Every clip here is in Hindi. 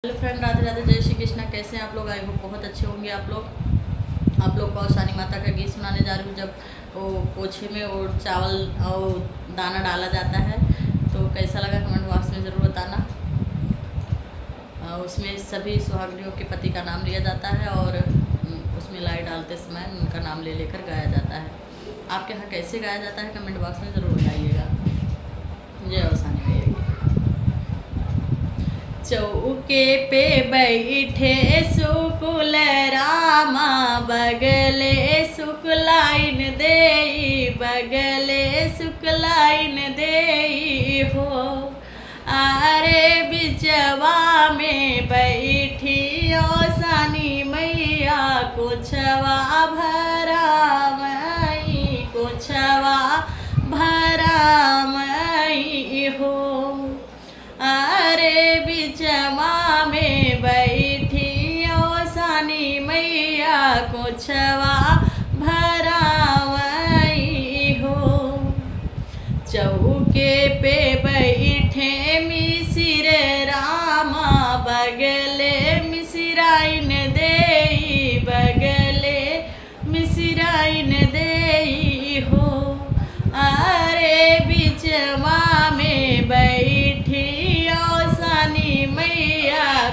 हेलो फ्रेंड, राधे राधे, जय श्री कृष्णा। कैसे हैं आप लोग? आई होप बहुत अच्छे होंगे आप लोग को शानी माता का गीत सुनाने जा रही हूँ। जब वो पोछे में और चावल और दाना डाला जाता है तो कैसा लगा कमेंट बॉक्स में ज़रूर बताना। उसमें सभी सुहागनियों के पति का नाम लिया जाता है और उसमें लाई डालते समय उनका नाम ले लेकर गाया जाता है। आपके यहाँ कैसे गाया जाता है कमेंट बॉक्स में ज़रूर बताइएगा। जय शानी मैया की। चौके पे बैठे शुक्ल रामा, बगले शुक्लाइन देई, बगले शुक्लाइन देई हो। अरे बिचवा में बैठी ओ शानी मैया, कोछवा भरा मई, कोछवा भरा मई हो। अरे बिचवा में बैठी ओ शानी मैया, कोछवा भरावई हो। चौके पे बैठे मिसिर रामा, बगले मिसिराइन देई, बगले मिसिराइन देई हो। अरे बिचवा में बैठी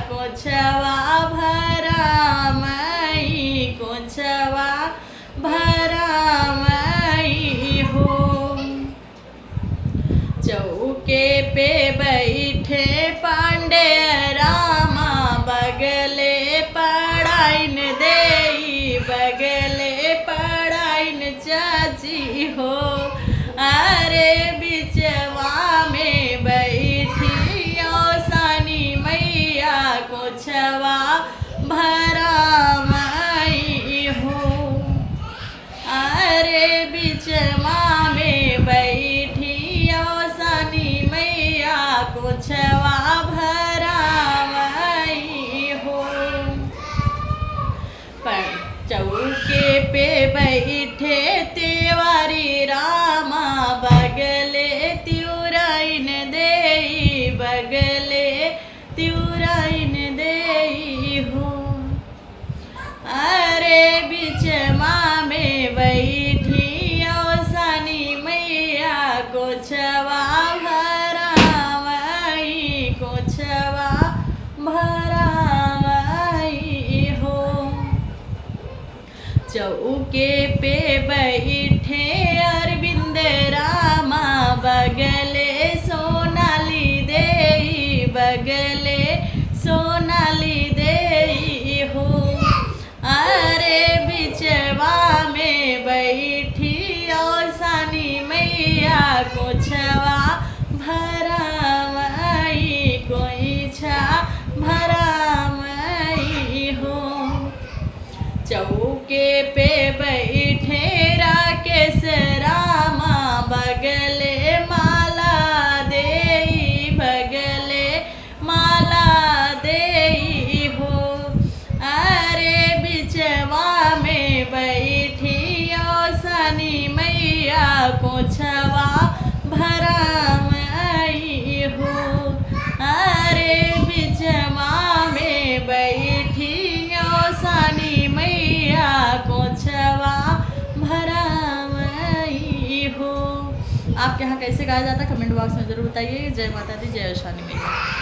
कोछवा भरा मई, कोछवा भरा मई हो। चौके पे बैठे पांडे रामा, बगले पढ़ाइन देई, बगले पढ़ाइन चाची हो। अरे बिचवा में बैठी कोछवा भरा मई हो। अरे बिचवा में बैठी ओ शानी मैया, कोछवा भरा मई हो। पर चौके पे बैठे तिवारी रामा, बगले त्यूराइन देई, बगले त्यूराइन देई हो। अरे बिचवा में बैठी ओ शानी मैया, कोछवा भरा मई, कोछवा भरा मई हो। चौके पे बैठे अरविंद रामा, बगले सोनाली देई, बगले सोनाली देई हो। अरे बिचवा में बैठी ओ शानी मैया, कोछवा भरा मई, कोइछा भरा मई हो। चौके पे बैठे राकेश रामा, बगले माला देई, बगले माला देई हो। अरे बिचवा में बैठी ओ शानी मैया, कोछवा भरा मई हो। अरे बिचवा में बैठी ओ शानी मैया, कोछवा भरा मई हो। आपके यहाँ कैसे गाया जाता है कमेंट बॉक्स में ज़रूर बताइए। जय माता दी, जय शानी मैया।